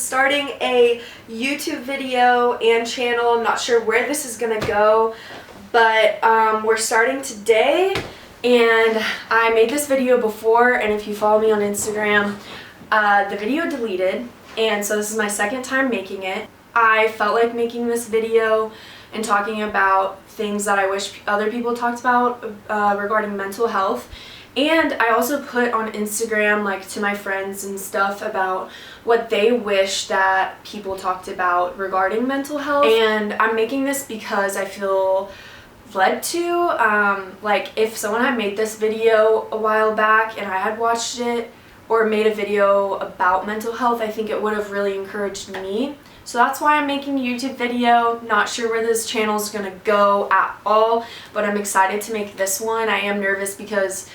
starting a YouTube video and channel. I'm not sure where this is gonna go, but we're starting today, and I made this video before, and if you follow me on Instagram, the video deleted, and so this is my second time making it. I felt like making this video and talking about things that I wish other people talked about regarding mental health. And I also put on Instagram, like, to my friends and stuff about what they wish that people talked about regarding mental health. And I'm making this because I feel led to. Like, if someone had made this video a while back and I had watched it or made a video about mental health, I think it would have really encouraged me. So that's why I'm making a YouTube video. Not sure where this channel is gonna go at all, but I'm excited to make this one. I am nervous because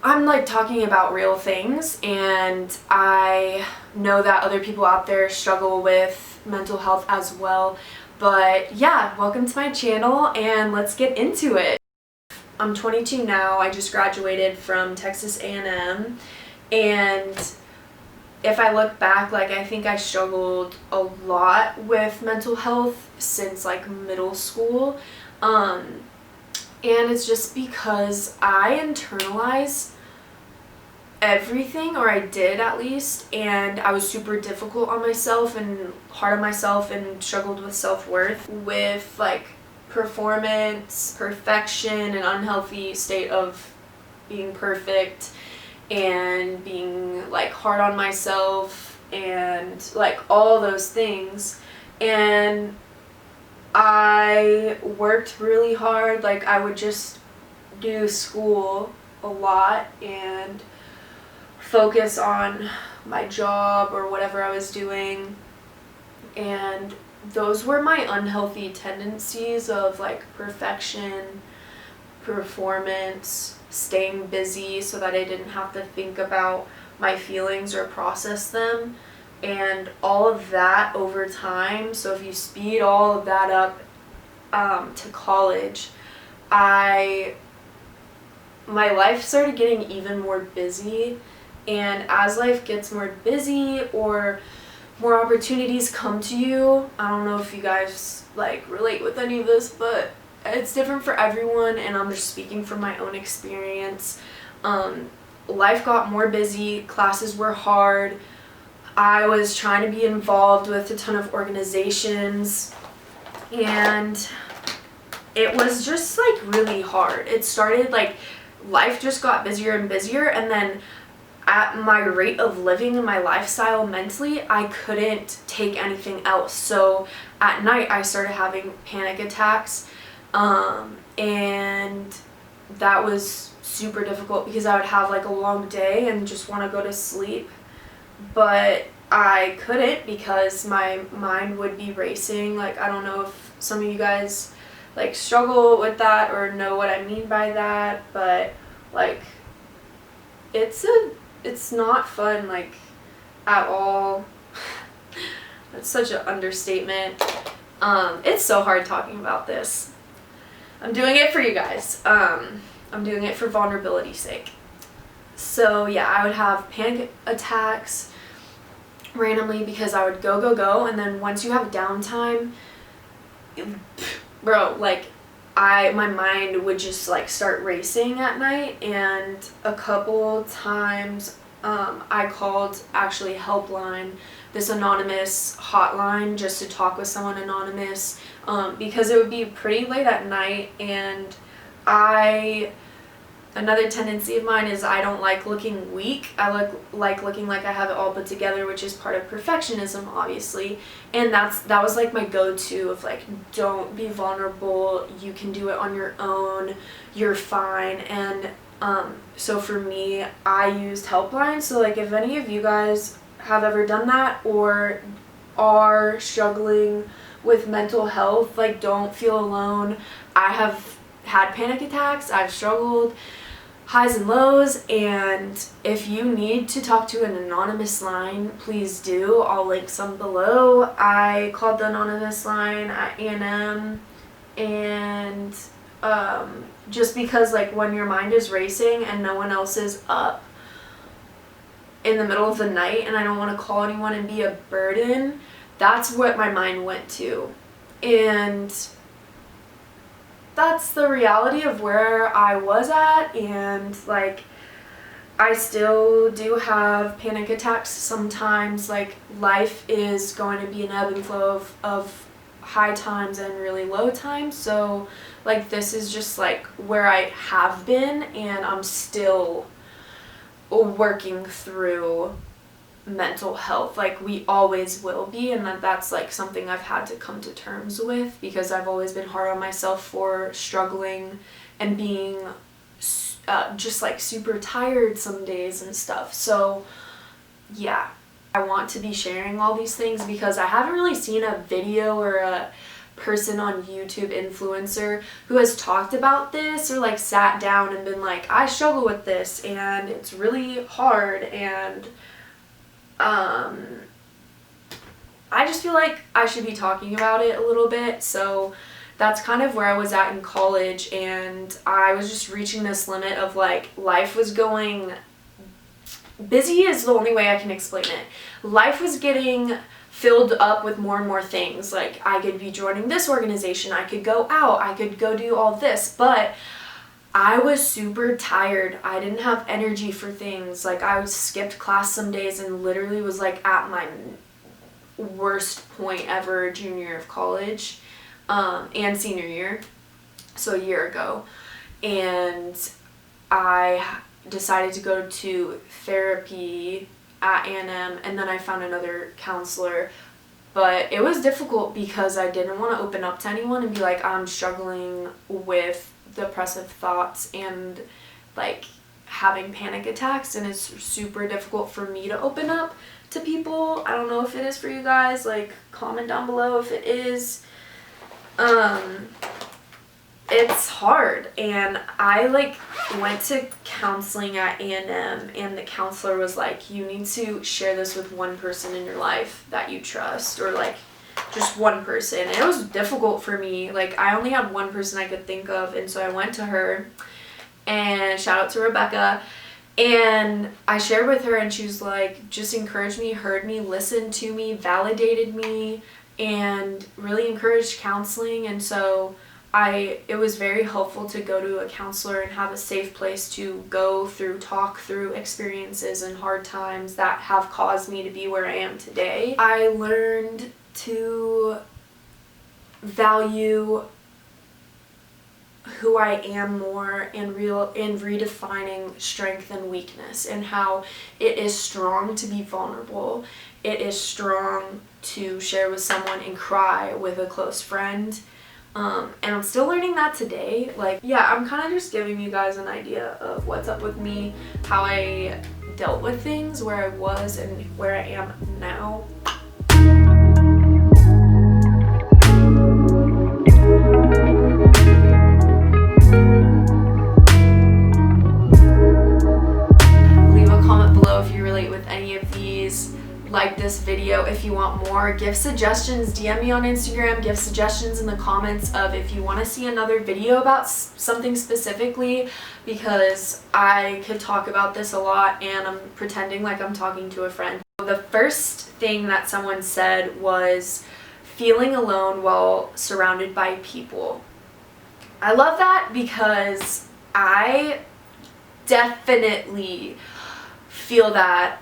I'm like talking about real things, and I know that other people out there struggle with mental health as well. But yeah, welcome to my channel and let's get into it. I'm 22 now. I just graduated from Texas A&M, and if I look back, like, I think I struggled a lot with mental health since like middle school. And it's just because I internalize everything, or I did at least, and I was super difficult on myself and hard on myself and struggled with self-worth, with like performance, perfection, an unhealthy state of being perfect, and being like hard on myself, and like all those things. And I worked really hard. Like, I would just do school a lot and focus on my job or whatever I was doing, and those were my unhealthy tendencies of like perfection, performance, staying busy so that I didn't have to think about my feelings or process them, and all of that over time. So if you speed all of that up to college, my life started getting even more busy, and as life gets more busy or more opportunities come to you, I don't know if you guys like relate with any of this, but it's different for everyone, and I'm just speaking from my own experience. Life got more busy, classes were hard, I was trying to be involved with a ton of organizations, and it was just like really hard. It started like life just got busier and busier, and then at my rate of living and my lifestyle mentally, I couldn't take anything else. So at night I started having panic attacks. And that was super difficult because I would have like a long day and just want to go to sleep, but I couldn't because my mind would be racing. Like, I don't know if some of you guys like struggle with that or know what I mean by that, but like it's not fun, like, at all. That's such an understatement. It's so hard talking about this. I'm doing it for you guys. I'm doing it for vulnerability's sake. So yeah, I would have panic attacks randomly because I would go, and then once you have downtime, bro, like, my mind would just like start racing at night. And a couple times I called actually Helpline, this anonymous hotline, just to talk with someone anonymous, because it would be pretty late at night, and another tendency of mine is I don't like looking weak. I like looking like I have it all put together, which is part of perfectionism, obviously. And that was like my go-to of like, don't be vulnerable, you can do it on your own, you're fine. And so for me, I used Helpline. So like, if any of you guys have ever done that or are struggling with mental health, like, don't feel alone. I have had panic attacks, I've struggled, highs and lows, and if you need to talk to an anonymous line, please do. I'll link some below. I called the anonymous line at A&M, and just because like when your mind is racing and no one else is up, in the middle of the night and I don't want to call anyone and be a burden. That's what my mind went to. And that's the reality of where I was at, and like I still do have panic attacks sometimes. Like life is going to be an ebb and flow of high times and really low times, so like this is just like where I have been, and I'm still working through mental health. Like we always will be, and that's like something I've had to come to terms with, because I've always been hard on myself for struggling and being just like super tired some days and stuff. So yeah, I want to be sharing all these things because I haven't really seen a video or a person on YouTube, influencer, who has talked about this or like sat down and been like, I struggle with this and it's really hard, and I just feel like I should be talking about it a little bit. So that's kind of where I was at in college, and I was just reaching this limit of like life was going busy is the only way I can explain it. Life was getting filled up with more and more things. Like I could be joining this organization, I could go out, I could go do all this, but I was super tired. I didn't have energy for things. Like I skipped class some days and literally was like at my worst point ever junior year of college, and senior year, so a year ago. And I decided to go to therapy at A&M, and then I found another counselor. But it was difficult because I didn't want to open up to anyone and be like, I'm struggling with depressive thoughts and like having panic attacks, and it's super difficult for me to open up to people. I don't know if it is for you guys. Like comment down below if it is. It's hard, and I like went to counseling at A&M, and the counselor was like, you need to share this with one person in your life that you trust, or like just one person. And it was difficult for me. Like I only had one person I could think of, and so I went to her, and shout out to Rebecca, and I shared with her, and she was like, just encouraged me, heard me, listened to me, validated me, and really encouraged counseling. And so it was very helpful to go to a counselor and have a safe place to go through, talk through experiences and hard times that have caused me to be where I am today. I learned to value who I am more in redefining strength and weakness, and how it is strong to be vulnerable. It is strong to share with someone and cry with a close friend. And I'm still learning that today. Like, yeah, I'm kind of just giving you guys an idea of what's up with me, how I dealt with things, where I was and where I am now. Leave a comment below if you relate with any of these. Like this video if you want more. Give suggestions, DM me on Instagram, give suggestions in the comments of if you want to see another video about something specifically, because I could talk about this a lot and I'm pretending like I'm talking to a friend. The first thing that someone said was feeling alone while surrounded by people. I love that because I definitely feel that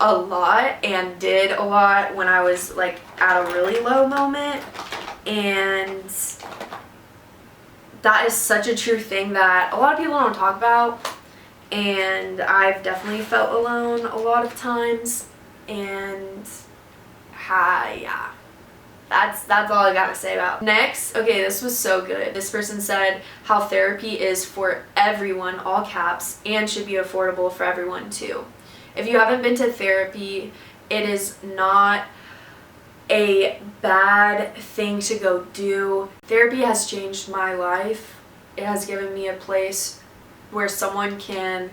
a lot, and did a lot when I was like at a really low moment, and that is such a true thing that a lot of people don't talk about, and I've definitely felt alone a lot of times. And yeah, that's all I gotta say about it. Next, okay, this was so good. This person said how therapy is for everyone, all caps, and should be affordable for everyone too. If you haven't been to therapy, it is not a bad thing to go do. Therapy has changed my life. It has given me a place where someone can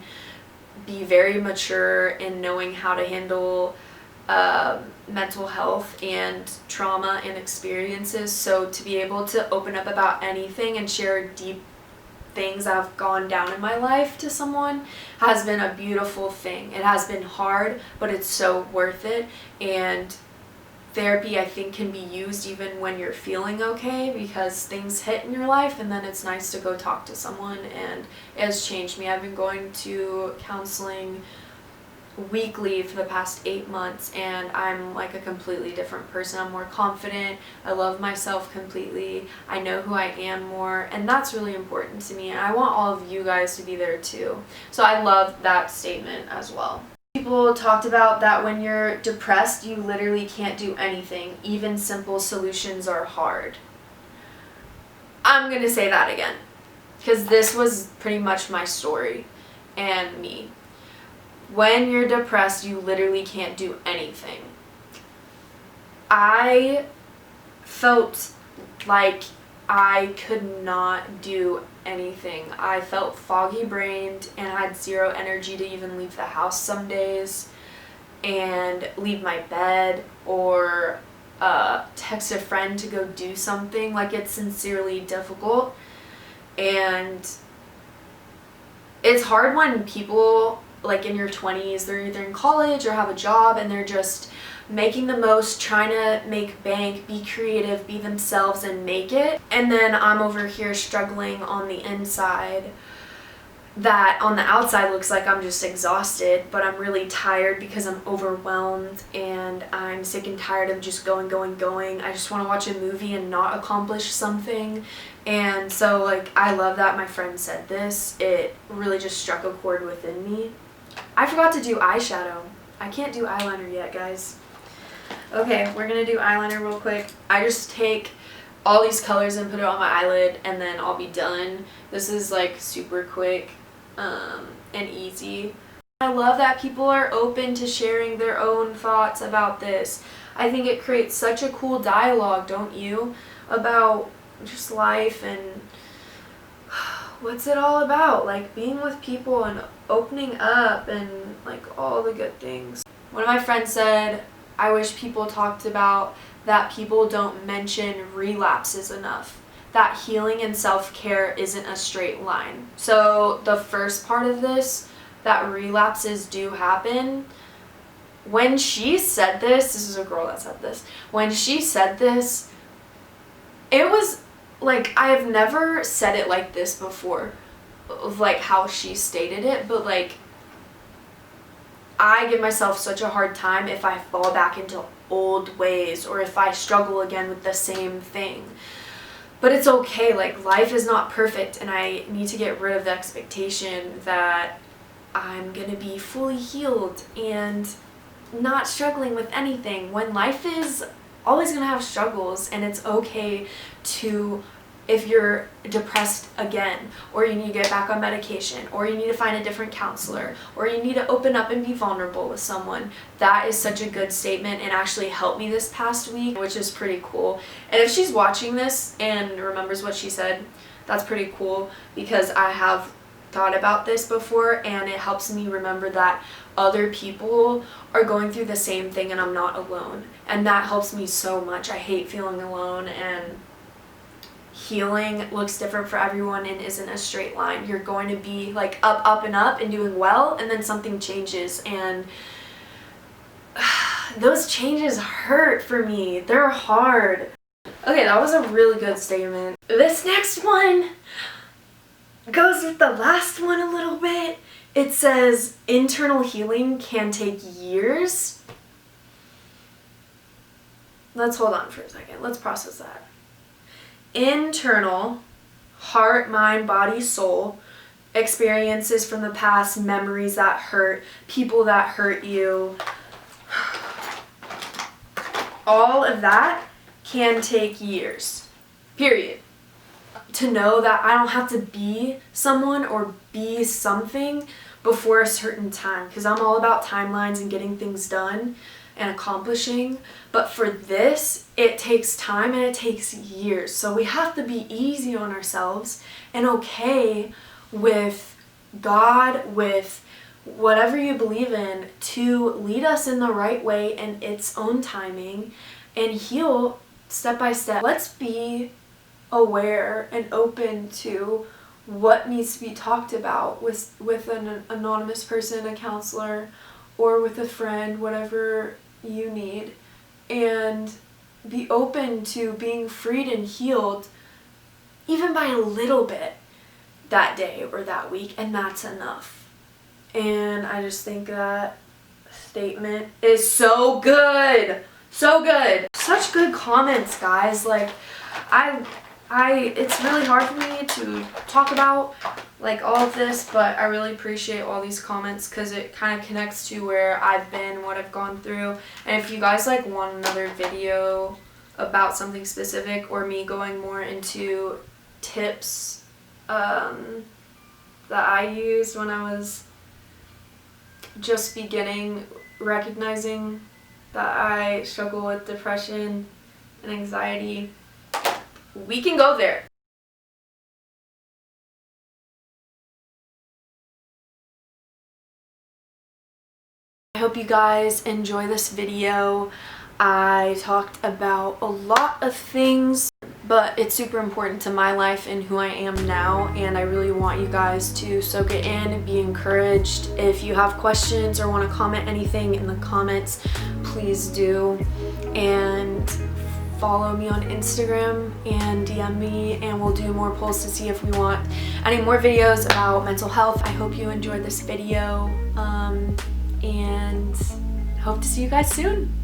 be very mature in knowing how to handle mental health and trauma and experiences. So to be able to open up about anything and share deep things that have gone down in my life to someone has been a beautiful thing. It has been hard, but it's so worth it. And therapy, I think, can be used even when you're feeling okay, because things hit in your life and then it's nice to go talk to someone, and it has changed me. I've been going to counseling weekly for the past 8 months, and I'm like a completely different person. I'm more confident. I love myself completely. I know who I am more, and that's really important to me, and I want all of you guys to be there too. So I love that statement as well. People talked about that when you're depressed, you literally can't do anything. Even simple solutions are hard. I'm gonna say that again, because this was pretty much my story and me. When you're depressed, you literally can't do anything. I felt like I could not do anything. I felt foggy brained and had zero energy to even leave the house some days and leave my bed or text a friend to go do something. Like, it's sincerely difficult. And it's hard when people, like in your 20s, they're either in college or have a job and they're just making the most, trying to make bank, be creative, be themselves, and make it. And then I'm over here struggling on the inside. That on the outside looks like I'm just exhausted, but I'm really tired because I'm overwhelmed and I'm sick and tired of just going. I just want to watch a movie and not accomplish something. And so, like, I love that my friend said this. It really just struck a chord within me. I forgot to do eyeshadow. I can't do eyeliner yet, guys. Okay, we're gonna do eyeliner real quick. I just take all these colors and put it on my eyelid and then I'll be done. This is like super quick and easy. I love that people are open to sharing their own thoughts about this. I think it creates such a cool dialogue, don't you? About just life and what's it all about? Like, being with people and opening up and like all the good things. One of my friends said, I wish people talked about that people don't mention relapses enough. That healing and self-care isn't a straight line. So the first part of this, that relapses do happen. When she said this is a girl that said this. When she said this, it was like, I have never said it like this before, of like how she stated it, but like, I give myself such a hard time if I fall back into old ways or if I struggle again with the same thing. But it's okay, like, life is not perfect, and I need to get rid of the expectation that I'm gonna be fully healed and not struggling with anything, when life is always gonna have struggles. And it's okay to, if you're depressed again, or you need to get back on medication, or you need to find a different counselor, or you need to open up and be vulnerable with someone. That is such a good statement and actually helped me this past week, which is pretty cool. And if she's watching this and remembers what she said, that's pretty cool, because I have thought about this before and it helps me remember that other people are going through the same thing and I'm not alone. And that helps me so much. I hate feeling alone, and healing looks different for everyone and isn't a straight line. You're going to be like up and doing well, and then something changes, and those changes hurt for me. They're hard. Okay, that was a really good statement. This next one goes with the last one a little bit. It says, internal healing can take years. Let's hold on for a second. Let's process that. Internal, heart, mind, body, soul, experiences from the past, memories that hurt, people that hurt you, all of that can take years, period. To know that I don't have to be someone or be something before a certain time, because I'm all about timelines and getting things done and accomplishing. But for this, it takes time and it takes years. So we have to be easy on ourselves and okay with God, with whatever you believe in, to lead us in the right way in its own timing and heal step by step. Let's be aware and open to what needs to be talked about with an anonymous person, a counselor, or with a friend, whatever you need, and be open to being freed and healed even by a little bit that day or that week, and that's enough. And I just think that statement is so good. So good. Such good comments, guys. Like, it's really hard for me to talk about like all of this, but I really appreciate all these comments because it kind of connects to where I've been, what I've gone through. And if you guys like want another video about something specific, or me going more into tips that I used when I was just beginning recognizing that I struggle with depression and anxiety, we can go there. I hope you guys enjoy this video. I talked about a lot of things, but it's super important to my life and who I am now, and I really want you guys to soak it in and be encouraged. If you have questions or want to comment anything in the comments, please do. And follow me on Instagram and DM me, and we'll do more polls to see if we want any more videos about mental health. I hope you enjoyed this video, and hope to see you guys soon.